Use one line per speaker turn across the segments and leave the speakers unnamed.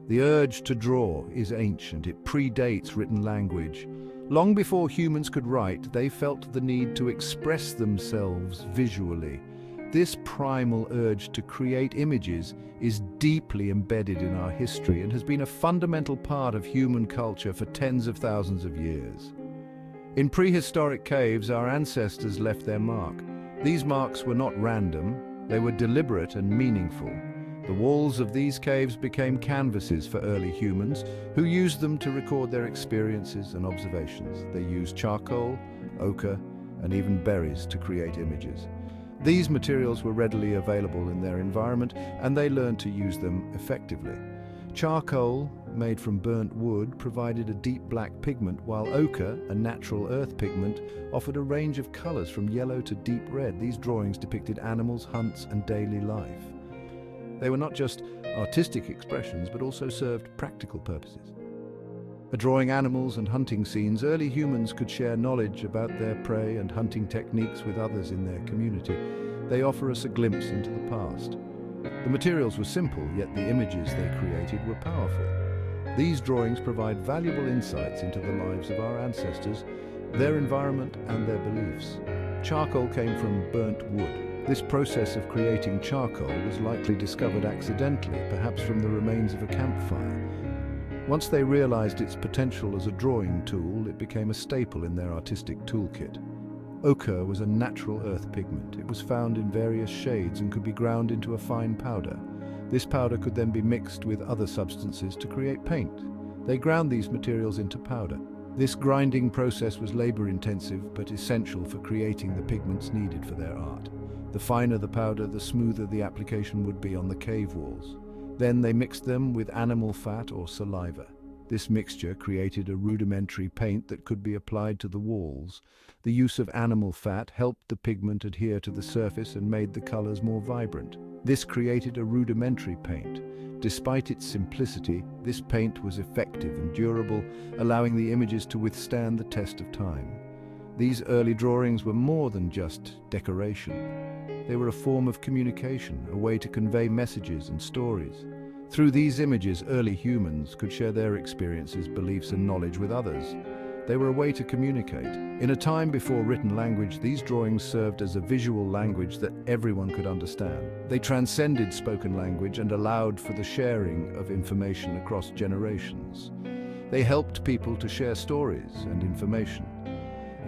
The urge to draw is ancient. It predates written language. Long before humans could write, they felt the need to express themselves visually. This primal urge to create images is deeply embedded in our history and has been a fundamental part of human culture for tens of thousands of years. In prehistoric caves, our ancestors left their mark. These marks were not random, they were deliberate and meaningful. The walls of these caves became canvases for early humans, who used them to record their experiences and observations. They used charcoal, ochre, and even berries to create images. These materials were readily available in their environment, and they learned to use them effectively. Charcoal, made from burnt wood, provided a deep black pigment, while ochre, a natural earth pigment, offered a range of colors from yellow to deep red. These drawings depicted animals, hunts, and daily life. They were not just artistic expressions, but also served practical purposes. By drawing animals and hunting scenes, early humans could share knowledge about their prey and hunting techniques with others in their community. They offer us a glimpse into the past. The materials were simple, yet the images they created were powerful. These drawings provide valuable insights into the lives of our ancestors, their environment, and their beliefs. Charcoal came from burnt wood. This process of creating charcoal was likely discovered accidentally, perhaps from the remains of a campfire. Once they realized its potential as a drawing tool, it became a staple in their artistic toolkit. Ochre was a natural earth pigment. It was found in various shades and could be ground into a fine powder. This powder could then be mixed with other substances to create paint. They ground these materials into powder. This grinding process was labor-intensive but essential for creating the pigments needed for their art. The finer the powder, the smoother the application would be on the cave walls. Then they mixed them with animal fat or saliva. This mixture created a rudimentary paint that could be applied to the walls. The use of animal fat helped the pigment adhere to the surface and made the colors more vibrant. This created a rudimentary paint. Despite its simplicity, this paint was effective and durable, allowing the images to withstand the test of time. These early drawings were more than just decoration. They were a form of communication, a way to convey messages and stories. Through these images, early humans could share their experiences, beliefs, and knowledge with others. They were a way to communicate. In a time before written language, these drawings served as a visual language that everyone could understand. They transcended spoken language and allowed for the sharing of information across generations. They helped people to share stories and information.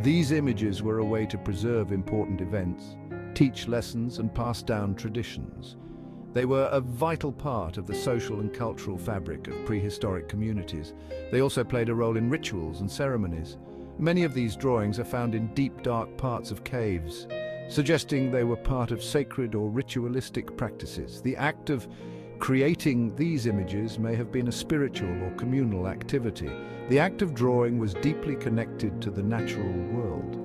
These images were a way to preserve important events, teach lessons, and pass down traditions. They were a vital part of the social and cultural fabric of prehistoric communities. They also played a role in rituals and ceremonies. Many of these drawings are found in deep, dark parts of caves, suggesting they were part of sacred or ritualistic practices. The act of creating these images may have been a spiritual or communal activity. The act of drawing was deeply connected to the natural world.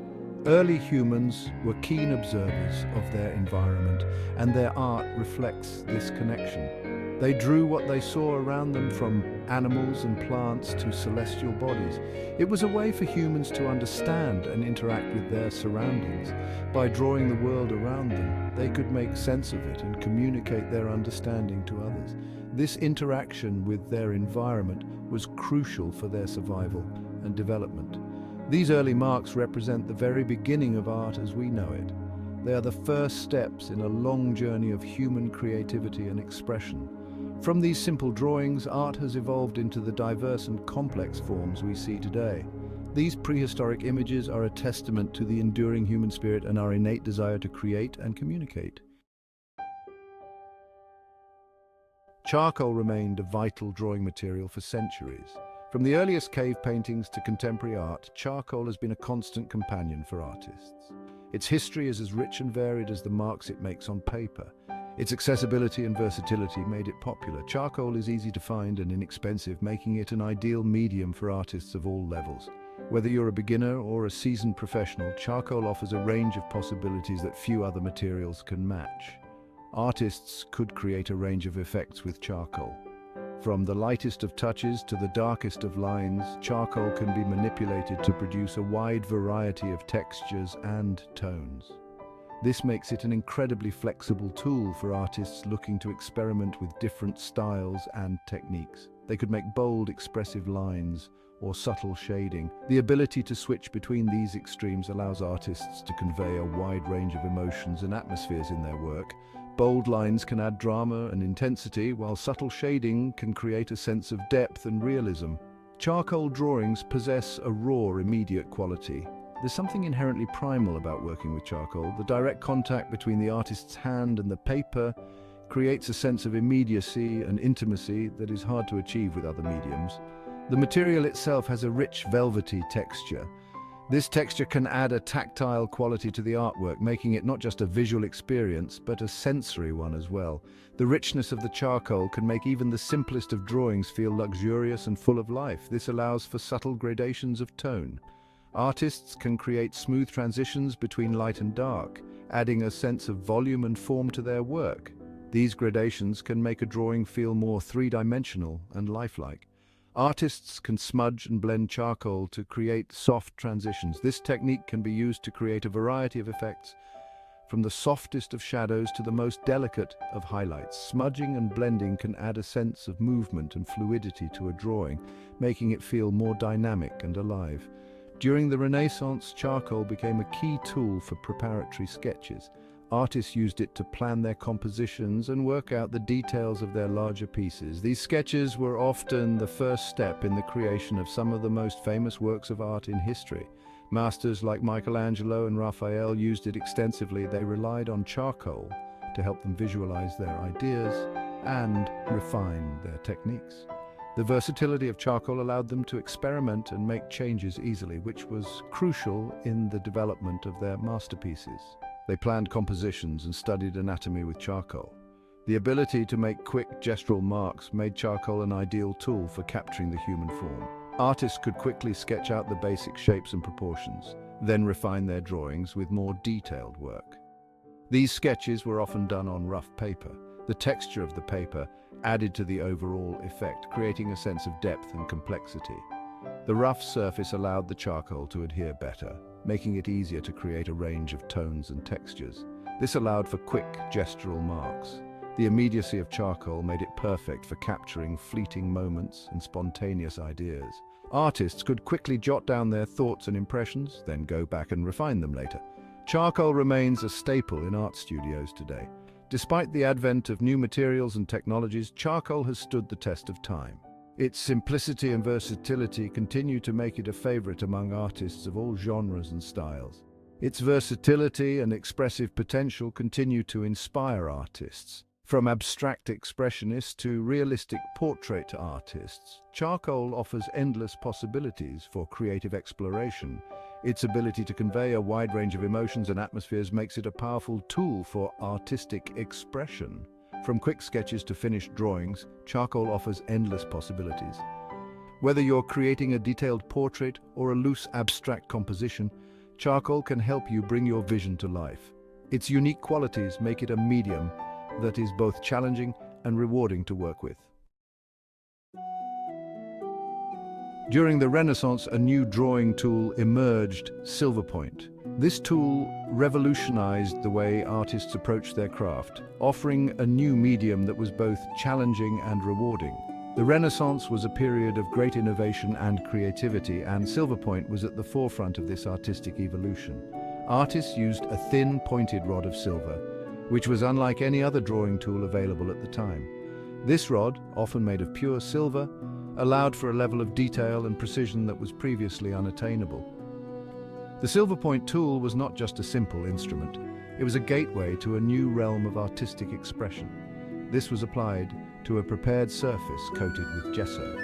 Early humans were keen observers of their environment, and their art reflects this connection. They drew what they saw around them, from animals and plants to celestial bodies. It was a way for humans to understand and interact with their surroundings. By drawing the world around them, they could make sense of it and communicate their understanding to others. This interaction with their environment was crucial for their survival and development. These early marks represent the very beginning of art as we know it. They are the first steps in a long journey of human creativity and expression. From these simple drawings, art has evolved into the diverse and complex forms we see today. These prehistoric images are a testament to the enduring human spirit and our innate desire to create and communicate. Charcoal remained a vital drawing material for centuries. From the earliest cave paintings to contemporary art, charcoal has been a constant companion for artists. Its history is as rich and varied as the marks it makes on paper. Its accessibility and versatility made it popular. Charcoal is easy to find and inexpensive, making it an ideal medium for artists of all levels. Whether you're a beginner or a seasoned professional, charcoal offers a range of possibilities that few other materials can match. Artists could create a range of effects with charcoal. From the lightest of touches to the darkest of lines, charcoal can be manipulated to produce a wide variety of textures and tones. This makes it an incredibly flexible tool for artists looking to experiment with different styles and techniques. They could make bold, expressive lines or subtle shading. The ability to switch between these extremes allows artists to convey a wide range of emotions and atmospheres in their work. Bold lines can add drama and intensity, while subtle shading can create a sense of depth and realism. Charcoal drawings possess a raw, immediate quality. There's something inherently primal about working with charcoal. The direct contact between the artist's hand and the paper creates a sense of immediacy and intimacy that is hard to achieve with other mediums. The material itself has a rich, velvety texture. This texture can add a tactile quality to the artwork, making it not just a visual experience, but a sensory one as well. The richness of the charcoal can make even the simplest of drawings feel luxurious and full of life. This allows for subtle gradations of tone. Artists can create smooth transitions between light and dark, adding a sense of volume and form to their work. These gradations can make a drawing feel more three-dimensional and lifelike. Artists can smudge and blend charcoal to create soft transitions. This technique can be used to create a variety of effects, from the softest of shadows to the most delicate of highlights. Smudging and blending can add a sense of movement and fluidity to a drawing, making it feel more dynamic and alive. During the Renaissance, charcoal became a key tool for preparatory sketches. Artists used it to plan their compositions and work out the details of their larger pieces. These sketches were often the first step in the creation of some of the most famous works of art in history. Masters like Michelangelo and Raphael used it extensively. They relied on charcoal to help them visualize their ideas and refine their techniques. The versatility of charcoal allowed them to experiment and make changes easily, which was crucial in the development of their masterpieces. They planned compositions and studied anatomy with charcoal. The ability to make quick gestural marks made charcoal an ideal tool for capturing the human form. Artists could quickly sketch out the basic shapes and proportions, then refine their drawings with more detailed work. These sketches were often done on rough paper. The texture of the paper added to the overall effect, creating a sense of depth and complexity. The rough surface allowed the charcoal to adhere better, making it easier to create a range of tones and textures. This allowed for quick gestural marks. The immediacy of charcoal made it perfect for capturing fleeting moments and spontaneous ideas. Artists could quickly jot down their thoughts and impressions, then go back and refine them later. Charcoal remains a staple in art studios today. Despite the advent of new materials and technologies, charcoal has stood the test of time. Its simplicity and versatility continue to make it a favorite among artists of all genres and styles. Its versatility and expressive potential continue to inspire artists. From abstract expressionists to realistic portrait artists, charcoal offers endless possibilities for creative exploration. Its ability to convey a wide range of emotions and atmospheres makes it a powerful tool for artistic expression. From quick sketches to finished drawings, charcoal offers endless possibilities. Whether you're creating a detailed portrait or a loose abstract composition, charcoal can help you bring your vision to life. Its unique qualities make it a medium that is both challenging and rewarding to work with. During the Renaissance, a new drawing tool emerged, Silverpoint. This tool revolutionized the way artists approached their craft, offering a new medium that was both challenging and rewarding. The Renaissance was a period of great innovation and creativity, and Silverpoint was at the forefront of this artistic evolution. Artists used a thin, pointed rod of silver, which was unlike any other drawing tool available at the time. This rod, often made of pure silver, allowed for a level of detail and precision that was previously unattainable. The Silverpoint tool was not just a simple instrument, it was a gateway to a new realm of artistic expression. This was applied to a prepared surface coated with gesso.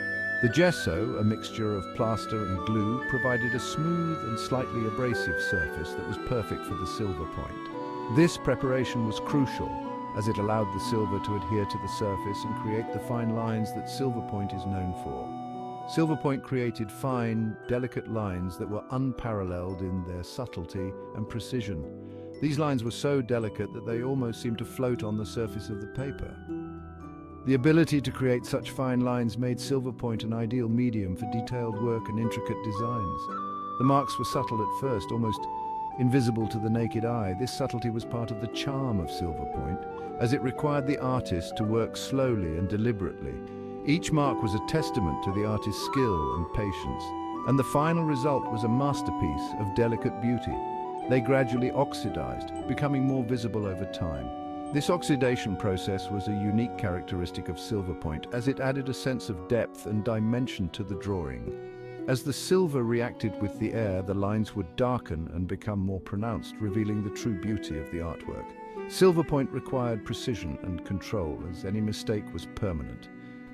The gesso, a mixture of plaster and glue, provided a smooth and slightly abrasive surface that was perfect for the Silverpoint. This preparation was crucial, as it allowed the silver to adhere to the surface and create the fine lines that Silverpoint is known for. Silverpoint created fine, delicate lines that were unparalleled in their subtlety and precision. These lines were so delicate that they almost seemed to float on the surface of the paper. The ability to create such fine lines made Silverpoint an ideal medium for detailed work and intricate designs. The marks were subtle at first, almost Invisible to the naked eye, this subtlety was part of the charm of Silverpoint, as it required the artist to work slowly and deliberately. Each mark was a testament to the artist's skill and patience, and the final result was a masterpiece of delicate beauty. They gradually oxidized, becoming more visible over time. This oxidation process was a unique characteristic of Silverpoint, as it added a sense of depth and dimension to the drawing. As the silver reacted with the air, the lines would darken and become more pronounced, revealing the true beauty of the artwork. Silverpoint required precision and control, as any mistake was permanent.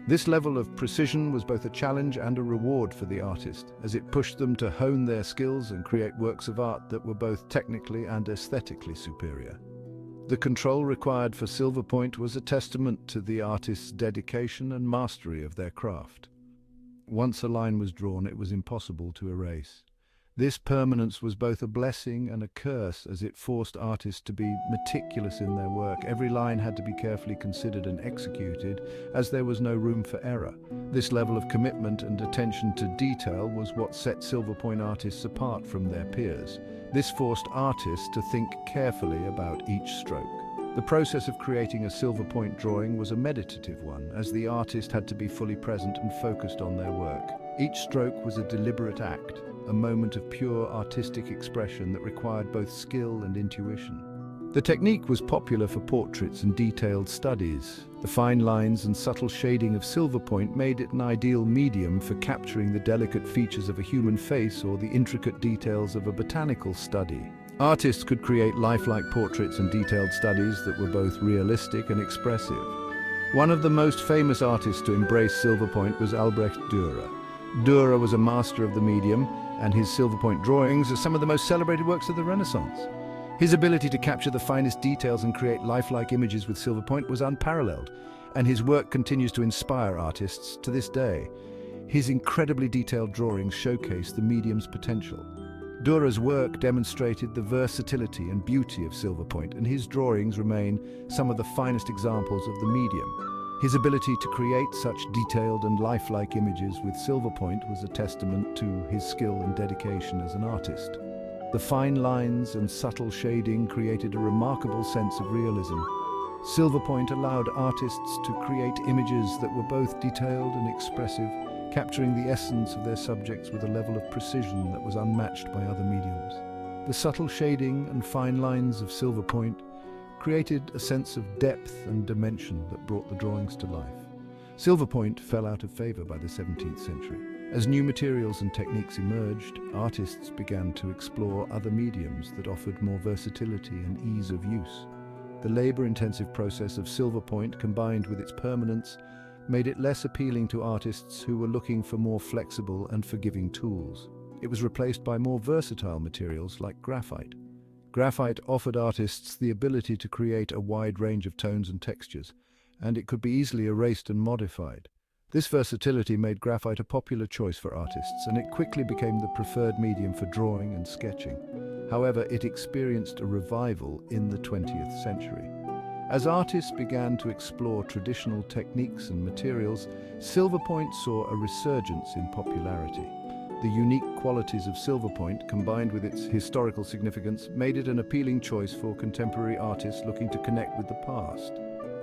This level of precision was both a challenge and a reward for the artist, as it pushed them to hone their skills and create works of art that were both technically and aesthetically superior. The control required for Silverpoint was a testament to the artist's dedication and mastery of their craft. Once a line was drawn, it was impossible to erase. This permanence was both a blessing and a curse, as it forced artists to be meticulous in their work. Every line had to be carefully considered and executed, as there was no room for error. This level of commitment and attention to detail was what set Silverpoint artists apart from their peers. This forced artists to think carefully about each stroke. The process of creating a Silverpoint drawing was a meditative one, as the artist had to be fully present and focused on their work. Each stroke was a deliberate act, a moment of pure artistic expression that required both skill and intuition. The technique was popular for portraits and detailed studies. The fine lines and subtle shading of Silverpoint made it an ideal medium for capturing the delicate features of a human face or the intricate details of a botanical study. Artists could create lifelike portraits and detailed studies that were both realistic and expressive. One of the most famous artists to embrace Silverpoint was Albrecht Dürer. Dürer was a master of the medium, and his Silverpoint drawings are some of the most celebrated works of the Renaissance. His ability to capture the finest details and create lifelike images with Silverpoint was unparalleled, and his work continues to inspire artists to this day. His incredibly detailed drawings showcase the medium's potential. Dürer's work demonstrated the versatility and beauty of Silverpoint, and his drawings remain some of the finest examples of the medium. His ability to create such detailed and lifelike images with Silverpoint was a testament to his skill and dedication as an artist. The fine lines and subtle shading created a remarkable sense of realism. Silverpoint allowed artists to create images that were both detailed and expressive, capturing the essence of their subjects with a level of precision that was unmatched by other mediums. The subtle shading and fine lines of Silverpoint created a sense of depth and dimension that brought the drawings to life. Silverpoint fell out of favor by the 17th century. As new materials and techniques emerged, artists began to explore other mediums that offered more versatility and ease of use. The labor-intensive process of Silverpoint, combined with its permanence, made it less appealing to artists who were looking for more flexible and forgiving tools. It was replaced by more versatile materials like graphite. Graphite offered artists the ability to create a wide range of tones and textures, and it could be easily erased and modified. This versatility made graphite a popular choice for artists, and it quickly became the preferred medium for drawing and sketching. However, it experienced a revival in the 20th century. As artists began to explore traditional techniques and materials, Silverpoint saw a resurgence in popularity. The unique qualities of Silverpoint, combined with its historical significance, made it an appealing choice for contemporary artists looking to connect with the past.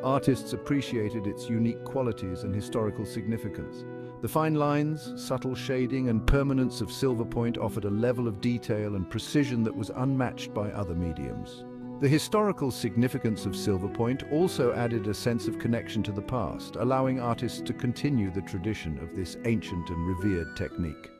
Artists appreciated its unique qualities and historical significance. The fine lines, subtle shading, and permanence of Silverpoint offered a level of detail and precision that was unmatched by other mediums. The historical significance of Silverpoint also added a sense of connection to the past, allowing artists to continue the tradition of this ancient and revered technique.